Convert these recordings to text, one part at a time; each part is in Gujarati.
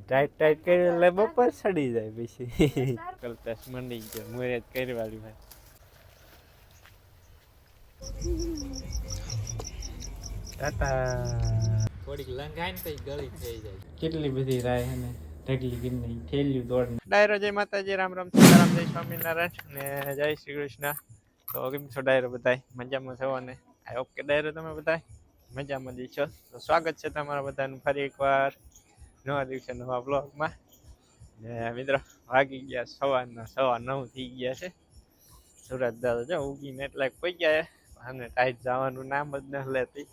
ટાઈટ ટાઈટ કરી એટલે બપોર સડી જાય પછી કલતાસ મંડી ગયો મુરત કરી વાળી ભાઈ ટાટા થોડીક લંઘાય ને તો ગળી થઈ જાય કેટલી બધી રાય હે ને ઢગલી ગીરની થેલ્યું દોડ ડાયરો જય માતાજી રામ રામ સીતારામ જય સ્વામિનારાયણ ને જય શ્રી કૃષ્ણ તો કેમ છો ડાયરો બધાય મજામાં છો ને આઈ હોપ કે ડાયરો તમે બધાય મજામાં જ છો તો સ્વાગત છે તમારા બધાનું ફરી એકવાર નવા દિવસે નવા બ્લોગમાં ને મિત્રો વાગી ગયા સવારના 9:15 થઈ ગયા છે સુરત દાદા જો ઉગીને એટલા કોઈ ગયા અને ટાઈટ જવાનું નામ જ ન લેતી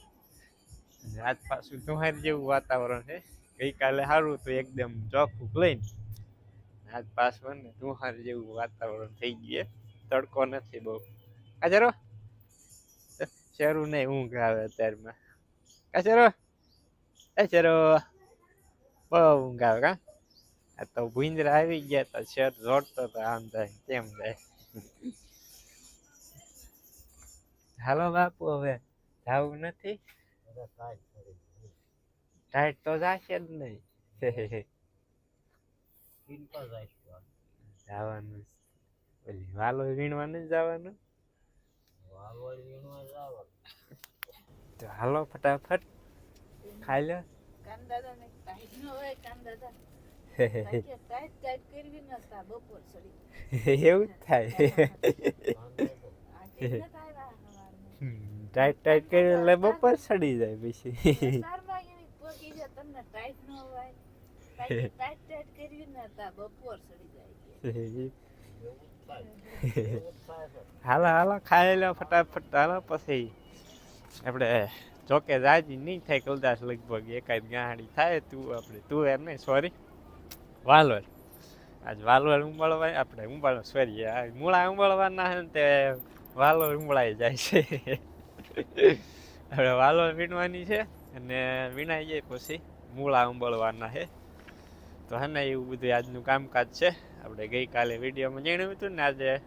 આજ પાછું તુહાર જેવું વાતાવરણ છે ગઈકાલે સારું તો એકદમ ચોખ્ખું લઈને આજ પાછું ને તુહાર જેવું વાતાવરણ થઈ ગયું તડકો નથી બહુ કાચરો શેરું નહીં ઊંઘ આવે અત્યારમાં કાચરો એ શેરો બહુ ઊંઘ આવે કા આ તો ભૂંદરા આવી ગયા તો શેર જોડતો તો આમ જાય કેમ જાય હાલો બાપુ હવે જાવું નથી ટાઈટ તો જાશે જ નહીં જવાનું ઓલી વાલો વીણવા નથી જવાનું તો હાલો ફટાફટ ખાઈ લો એવું જ થાય ટાઈટ ટાઈટ કરી એટલે બપોર સડી જાય પછી હાલો હાલો ખાઈ લો ફટાફટ હાલો પછી આપણે જોકે રાજી નહીં થાય કલદાસ લગભગ એકાદ ગાડી થાય તું આપણે તું એમ નહીં સોરી વાલોર આજ વાલોર ઉંબાળવા આપણે ઉંબાળો સોરી મૂળા ઉંબાળવાના છે ને તે વાલોર ઉંબળાઈ જાય છે હવે વાલોર વીણવાની છે અને વીણાઈ જાય પછી મૂળા ઉંબાળવાના છે તો હે ને એવું બધું આજનું કામકાજ છે આપણે ગઈકાલે વિડીયોમાં જણાવ્યું હતું ને આજે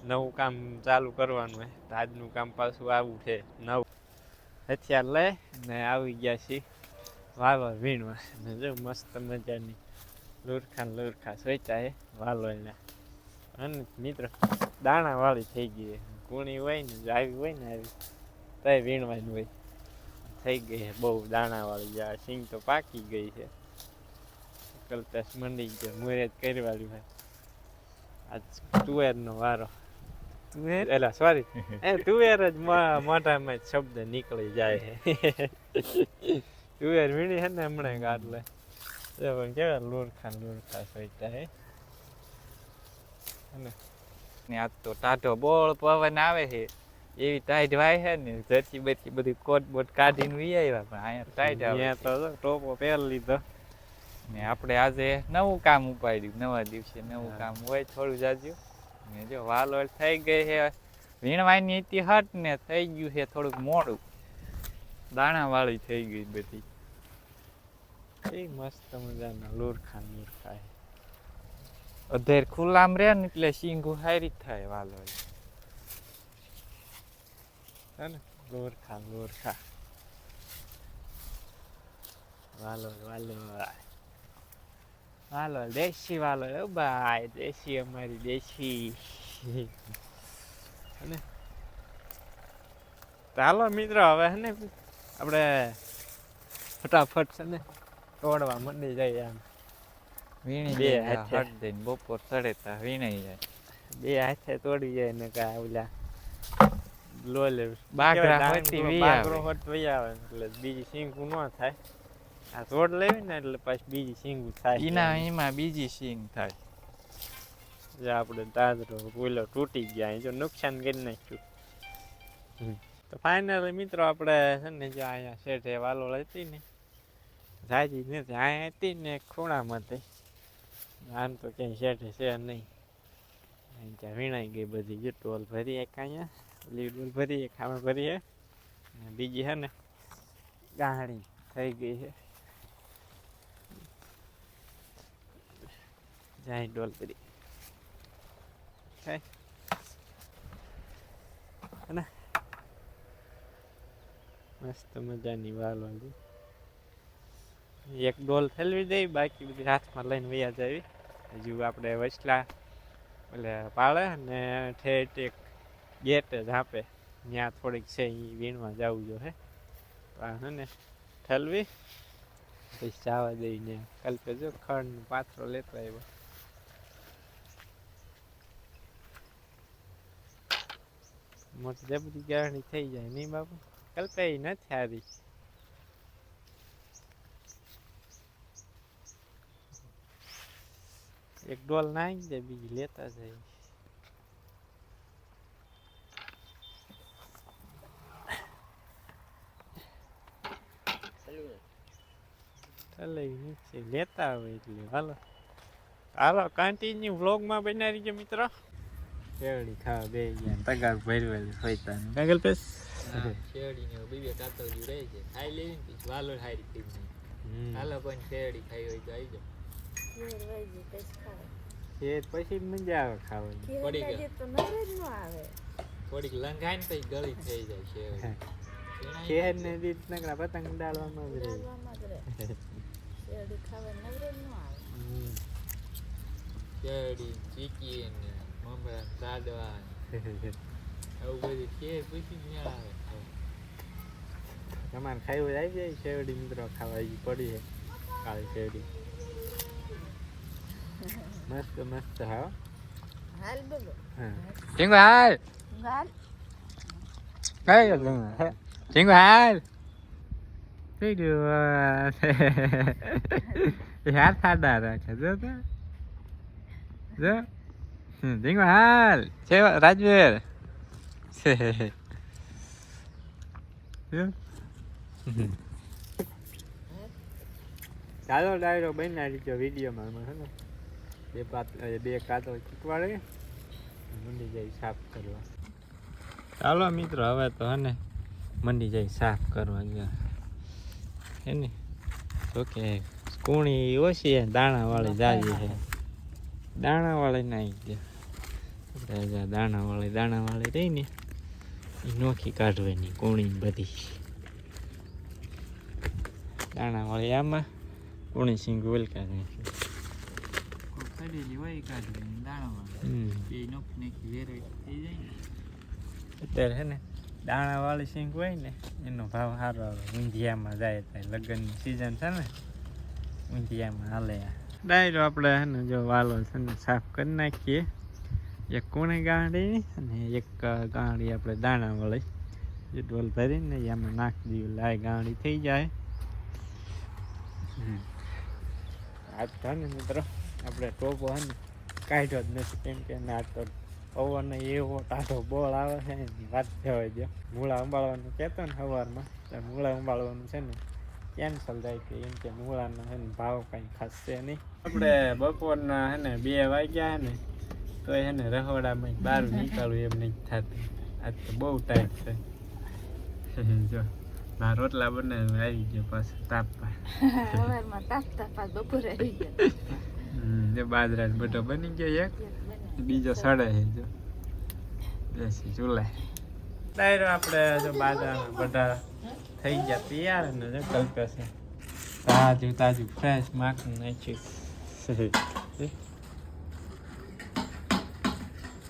નવું કામ ચાલુ કરવાનું હોય તો આજનું કામ પાછું આવું છે નવું હથિયાર લઈ ને આવી ગયા છીએ વાલોર વીણવા ને જો મસ્ત મજાની લુરખા સોચ્યા હે વાલોરના અને મિત્રો દાણા વાળી થઈ ગઈ કુણી હોય ને આવી હોય ને આવી તો વીણવાની હોય થઈ ગઈ છે બહુ દાણા વાળી આ સિંગ તો પાકી ગઈ છે કલતાસ મંડી ગયો મુરત કરી વાળી ભાઈ આજ તુવેરનો વારો તુવેર એલા સોરી એ તુવેર જ મોઢામાં જ શબ્દ નીકળી જાય છે તુવેર વીણી છે ને હમણાં ગાટલે પણ કેવા લુરખા સોચતા હે આજ તો ટાઢો બોળ પવન આવે છે એવી ટાઈટ વાય છે ને જરસી બરસી બધી કોટ બોટ કાઢીને વી આવ્યા પણ અહીંયા ટાઈટ આવે તો ટોપો પહેર લીધો ને આપણે આજે નવું કામ ઉપાડ્યું નવા દિવસે નવું કામ હોય થોડું જાજુ ને જો વાલોળ થઈ ગઈ છે વીણવાની હતી હટ ને થઈ ગયું છે થોડુંક મોડું દાણા વાળી થઈ ગઈ બધી એ મસ્ત મજાના લુરખા અધેર ખુલ્લામ રહે ને એટલે સિંગું હારી થાય વાલોળ હે ને લુરખા વાલોળ દેશી વાલોળ ઓ ભાઈ દેશી અમારી દેશી અને ચાલો મિત્રો હવે હે ને આપણે ફટાફટ છે ને તોડવા મંડી જાય આમ વીણી બે હાથે હટ દઈને બપોર ચડે તા વીણાઈ જાય બે હાથે તોડી જાય ને કા ઓલા લોલે બાગરા હોતી બાગરો હોત વઈ આવે એટલે બીજી સિંગું ન થાય આ તોડ લેવી ને એટલે પછી બીજી સિંગું થાય એમાં બીજી સિંગ થાય જે આપણે દાદરો બોલો તૂટી ગયા જો નુકસાન કરી નાખ્યું તો ફાઇનલી મિત્રો આપણે છે ને જો અહીંયા શેઠે વાલોળ હતી ને રાજી નથી અહીંયા હતી ને ખૂણામાં હતી આમ તો ક્યાંય શેઠે છે નહીં ત્યાં વીણાઈ ગઈ બધી જે ટોલ ભરી એક અહીંયા લીડોલ ભરીએ ખાવા ભરીએ ને બીજી છે ને ગાહડી થઈ ગઈ છે જાય ડોલ ભરી ને મસ્ત મજાની વાલોળી એક ડોલ ઠેલવી દઈ, બાકી બધી હાથમાં લઈને વયા જાવી. હજુ આપણે વસલા એટલે પાળે ને ઠેઠ એક ગેટ જ આપે ત્યાં થોડીક છે એ વીણવા જવું જો હે ને ઠલવી પછી જવા દઈને કલ્પે જો ખંડ પાથરો લેતો આવ્યો. મોટી જબરી ગાણી થઈ જાય નહીં બાપુ? કલ્પે નથી આવી. એક ડોલ નાખી દે, બીજી લેતા જાય. લેતા હોય એટલે હાલો હાલો કન્ટિન્યુ વ્લોગમાં બનાવી છે મિત્રો. શેરડી ખાવા બે ગયા તગાર ભરવેલી હોય તાને કાગલ પેસ શેરડી ને બીબે કાતર જ રહે છે. ખાઈ લેવી ને પછી વાલો હારી થઈ જાય. હાલો કોઈ શેરડી ખાઈ હોય તો આવી જાઓ. શેર પછી મજા આવે ખાવાની. થોડીક લંઘાય ને પછી ગળી થઈ જાય શેરડી. શેર ને રીત નકરા પતંગ ઉડાડવામાં જ રહે. શેરડી ચીકી ને મમરા દાદવા એવું બધું શેર પછી જ આવે. તમારે ખાઈ હોય આવી જાય શેરડી મિત્રો ખાવા પડી છે કાળી શેરડી મસ્ત મસ્ત. હા હાલ બોલો. ટીંગુ હાલ કઈ ટીંગુ હાલ થઈ ગયું. હાથ ખાડા રાખે જો તો જો ટીંગુ હાલ છે રાજવીર. ચાલો ડાયરો બનાવી દીધો વિડીયોમાં હે ને બે કાતો ચીકવાડે મંડી જાય સાફ કરવા. ચાલો મિત્રો હવે તો હે ને મંડી જાય સાફ કરવા ગયા હે ને. જોકે કુણી ઓછી દાણાવાળી જાજી છે. દાણાવાળી નાખી ગયા દાણાવાળી રહી ને એ નોખી કાઢવાની કુણી બધી. દાણાવાળી આમાં કુણી સિંગ ઓલકા નાખી કડેલી હોય કાઢવાની દાણાવાળી બે નોખી નાખી વેરાયટી થઈ જાય ને. અત્યારે છે ને દાણાવાળી સિંગ હોય ને એનો ભાવ સારો આવે. ઊંધિયામાં જાય ત્યાં લગ્નની સિઝન છે ને ઊંધિયામાં હાલે. ડાયરો આપણે છે ને જો વાલો છે ને સાફ કરી નાખીએ. એક કુણી ગાંડી અને એક ગાંડી આપણે દાણાવાળી જે ડોલ ભરીને એમાં નાખી દઈએ લાય ગાંડી થઈ જાય. આજ તો ને મિત્રો આપણે ટોપો હે ને કાઢ્યો જ નથી કેમ કે ના તો પવન એવો ટાઢો બોળ આવે છે ને વાત જવા દો. મૂળા ઉંબાળવાનું કહેતો ને સવારમાં તો મૂળા ઉંબાળવાનું છે ને કેન્સલ થાય કે એમ કે મૂળાનો છે ને ભાવ કાંઈ ખાસ છે નહીં. આપણે બપોરના છે ને 2 વાગ્યા ને તો છે ને રહોડામાં બહાર નીકળવું એમ નહીં થતું. આજ તો બહુ ટાઈટ છે. જો ના રોટલા બનાવી આવી ગયો પાછો તાપવા. બપોરે આવી ગયા. જો બાજરા બટો બની ગયો એક બીજો સડે છે જો દેશી ચૂલા. ડાયરો આપણે જો બાજરાના બધા થઈ ગયા તૈયાર ને જો કલ્પે છે તાજું તાજું ફ્રેશ માખણ નાખ્યું.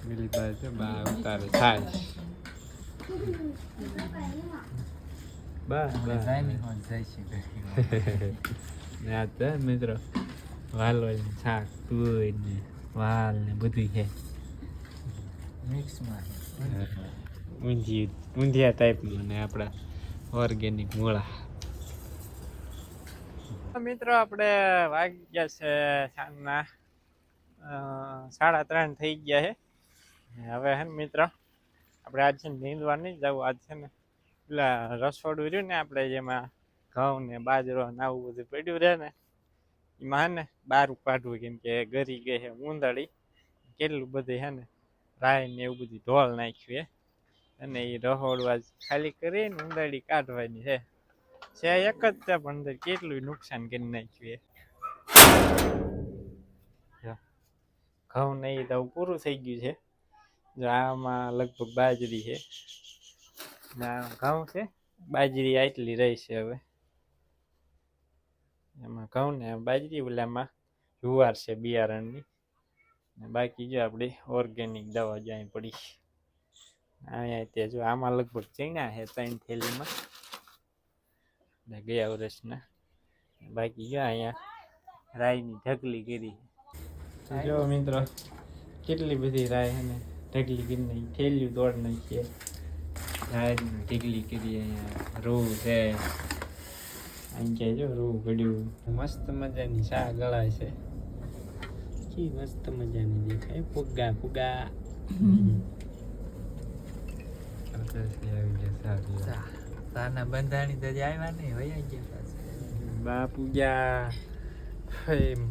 મિલી બાજુ જો બા ઉતારે થાય. બસ બસ ને આ તો મિત્રો વાલો શાક તુર ને વાલ ને બધું છે મિક્સમાં ઊંધિયા ટાઈપનું ને આપણા ઓર્ગેનિક મૂળા. મિત્રો આપણે વાગ્યા છે સાંજના 3:30 થઈ ગયા છે. હવે હે ને મિત્રો આપણે આજ છે ને નીંદવા નહીં જવું. આજ છે ને પેલા રસોડું રહ્યું ને આપણે જેમાં ઘઉં ને બાજરો ને આવું બધું પડ્યું રહે ને એમાં હે ને બહાર કાઢવું કેમ કે ગરી ગઈ છે ઉંદરડી કેટલું બધું છે ને રાય ને એવું બધું ઢોળ નાખ્યું અને એ રહોડું આજ ખાલી કરીને ઉંદરડી કાઢવાની છે. એક જ છે પણ અંદર કેટલું નુકસાન કરી નાખ્યું. ઘઉં નહીં તો પૂરું થઈ ગયું છે. જો આમાં લગભગ બાજરી છે ઘઉં છે બાજરી આટલી રહી છે. હવે એમાં ઘઉં ને બાજરી, ઓલામાં જુવાર છે બિયારણની. ને બાકી જો આપણી ઓર્ગેનિક દવા જ્યાં પડી અહીંયા તે જો આમાં લગભગ ચીણા છે 3 થેલીમાં ને ગયા વર્ષના. બાકી જો અહીંયા રાઈની ઢગલી કરી. તો જો મિત્રો કેટલી બધી રાય અને ઢગલી કરી નાખી, થેલીઓ દોડ નાખી. રાયની ઢગલી કરી, અહીંયા રૂ છે, અહીંયા જો રૂ પડ્યું. મસ્ત મજાની શા ગળાય છે, કી મસ્ત મજાની દેખાય. ફુગ્ગા ફુગ્ગા સાના બંધાણી તો આવ્યા નહીં, વયા ગયા પાછા. બાપુ ગયા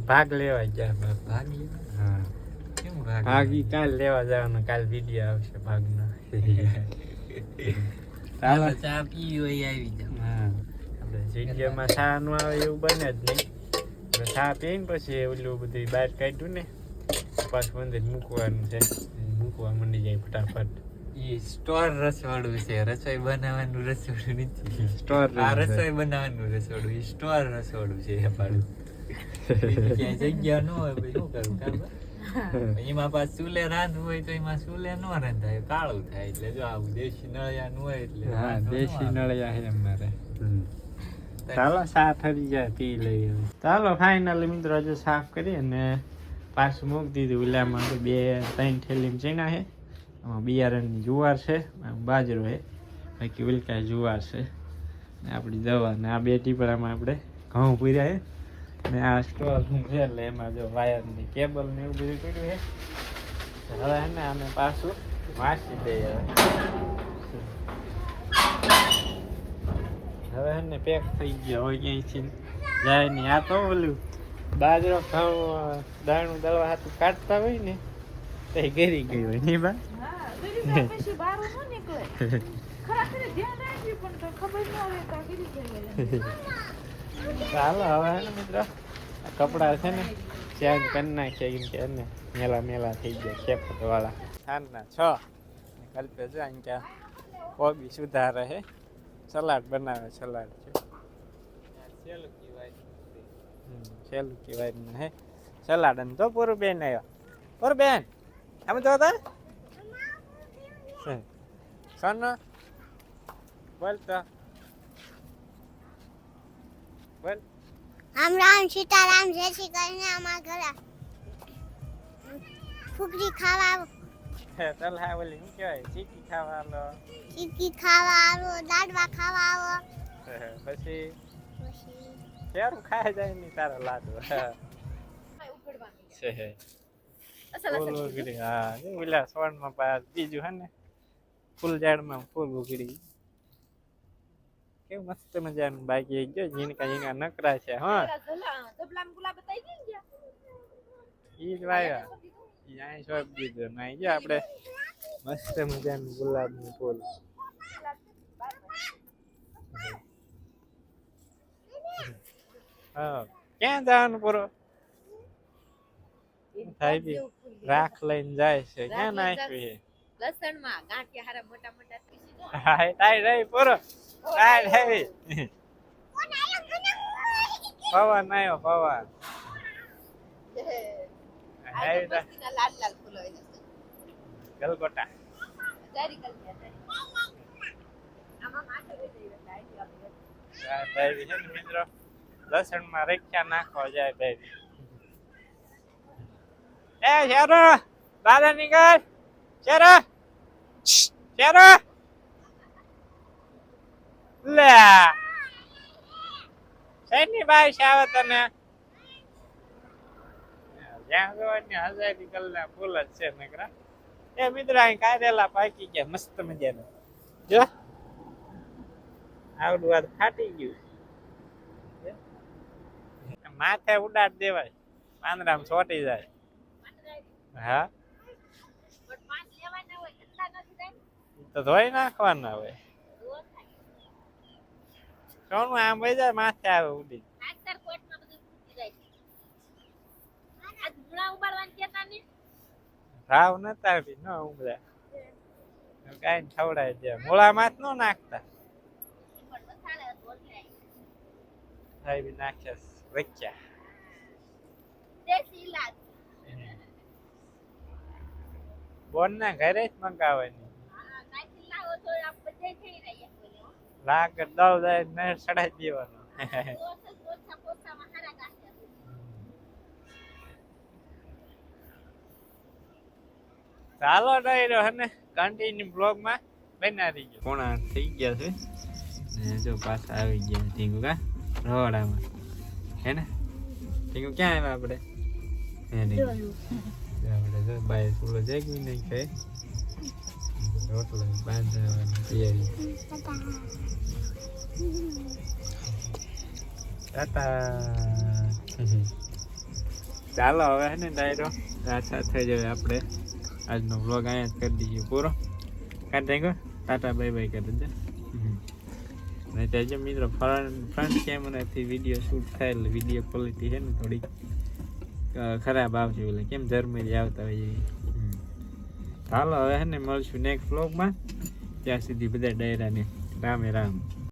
ભાગ લેવા ગયા. ભાગ લેવા? હા, કેમ ભાગ ઈ કાલ લેવા જવાનો, કાલ વિડીયો આવશે ભાગનો. ચાલો ચા પી હોય આવી જાવ. હા, આપણે વિડીયોમાં ચા નું આવે એવું બને જ નહીં. ચા પીને પછી ઓલું બધું બહાર કાઢ્યું ને પાછું અંદર મૂકવાનું છે, મૂકવા મંડી જાય ફટાફટ. ઈ સ્ટોર રસોડું છે, રસોઈ બનાવવાનું રસોડું નથી. સ્ટોર આ રસોઈ બનાવવાનું રસોડું, ઈ સ્ટોર રસોડું છે અપાડું. ક્યાંય જગ્યા ન હોય પછી શું કરું કામ. એમાં પાછું ચૂલે રાંધવું હોય તો એમાં ચૂલે ન રાંધાય, કાળું થાય. એટલે જો આવું દેશી નળિયા નું હોય એટલે હા, દેશી નળિયા છે અમારે. ચાલો સા થઈ જાય, પી લઈએ. ચાલો ફાઇનલી મિત્રો હજુ સાફ કરી અને પાછું મૂકી દીધું. ઓલામાં 2-3 થેલી ચીના છે, આમાં બિયારણની જુવાર છે, બાજરો છે, બાકી ઉલકા જુવાર છે ને આપણી દવા. ને આ 2 ટીપરામાં આપણે ઘઉં પૂર્યા છે ને આ સ્ટોર રૂમ છે એટલે એમાં જો વાયરની કેબલ ને એવું બધું પડ્યું છે. હવે હે ને અમે પાછું વાંચી દઈએ. હવે હે ને પેક થઈ ગયા હોય ક્યાંયથી જાય નહીં. આ તો ઓલું બાજરો ઘઉં દાણું દળવા હાથું કાઢતા હોય ને તો એ ગરી ગઈ હોય નહીં બા. ચાલો હવે હે ને મિત્રો કપડા છે ને ચેન્જ કરી નાખીએ કેમ કે એને મેલા મેલા થઈ ગયા ખેપટ વાળા. સાંજના 6 કલ્પે જો અહીંયા કોબી સુધારે છે, સલાડ બનાવે. સલાડ છે છેલ્લું કહેવાય હે સલાડ. અને તો પૂરું બેન આવ્યા. પૂરું બેન આમ તો હતા સોનો બોલ તો બોલ. રામ રામ સીતારામ જય શ્રી કૃષ્ણ. અમારા ઘરે ફુગરી ખાવા આવો. ચાલ હા ઓલી શું કહેવાય ચીકી ખાવા આવો. ચીકી ખાવા આવો, લાડવા ખાવા આવો. પછી ક્યારું ખાઈ જાય નહીં તારો લાડવા. હા ઓલા સોનમાં પાસ બીજું હે ને ફૂલ ઝાડમાં ફૂલ ઉગડી. કેવું મસ્ત મજાનું બાકી ગયો. ઝીણકા ઝીણકા નકરા છે. હા ઈ જ વાયા ઈ અહીં શોપ દીધો નહીં જો આપણે મસ્ત મજાનું ગુલાબનું ફૂલ. હા ક્યાં જવાનું પૂરો થાય બી રાખ લઈને જાય છે. ક્યાં નાખ્યું છે લસણમાં ગાંઠિયા હારા મોટા મોટા પીસી દો. હા તાઈ રહી પૂરો તાઈ રહી. પવન આવ્યો પવન. લાલ લાલ ફૂલ હોય છે ગલગોટા. તારી કલ્પના આમાં માથે બેસી જાય. ભાઈ છે ને મિત્રો લસણમાં રેખ્યા નાખવા જાય ભાઈ. એ શેરો દાદા નીકળ. શેરો શેરો લે શેની બાઈ છે આવે તને. જ્યાં જોવાની હજારી કલના ફૂલ જ છે નકરા. એ મિત્ર અહીં કારેલા પાકી ગયા મસ્ત મજાના. જો આવડું વાત ફાટી ગયું. માથે ઉડાડ દેવાય પાંદડામાં ચોટી જાય. હા તો ધોઈ નાખવાના હોય. સોનું આમ વહી જાય માથે આવે ઉડી. ભાવ નતા બી ન ઉમરા કઈ ખવડાય છે. મૂળા માથ નો નાખતા. બી નાખ્યા વચ્ચા દેશી લાગ બોન ના ઘરે જ મંગાવવાની કાંઈથી લાવો તો આ બધે થઈ રહ્યા લાગ દળ જાય ને સડાઈ દેવાનો ઓછા પોતામાં હારા ગાંઠિયા ચાલો ડાયરો હે ને કન્ટિન્યુ બ્લોગ માં બનાવી ગયો પોણા થઈ ગયા છે ને જો પાછા આવી ગયા ઢીંગુ કા રવાડામાં હે ને ઢીંગુ ક્યાં આવ્યા આપણે આપણે જો બાય સુલો જાગ્યું નહીં કે રોટલો બાંધવાની તૈયારી ચાલો હવે હે ને ડાયરો રાત થઈ જાય આપણે આજનો વ્લોગ અહીંયા જ કરી દઈએ પૂરો કાઢ ગયો ટાટા બાય બાય કરી દે અને ત્યાં જો મિત્રો ફ્રન્ટ કેમેરાથી વિડીયો શૂટ થાય એટલે વિડીયો ક્વોલિટી છે ને થોડીક ખરાબ આવશે એટલે કેમ ઝરમરી આવતા હોય એવી ચાલો હવે હે ને મળશું નેક્સ્ટ વ્લોગમાં ત્યાં સુધી બધા ડાયરાને રામે રામ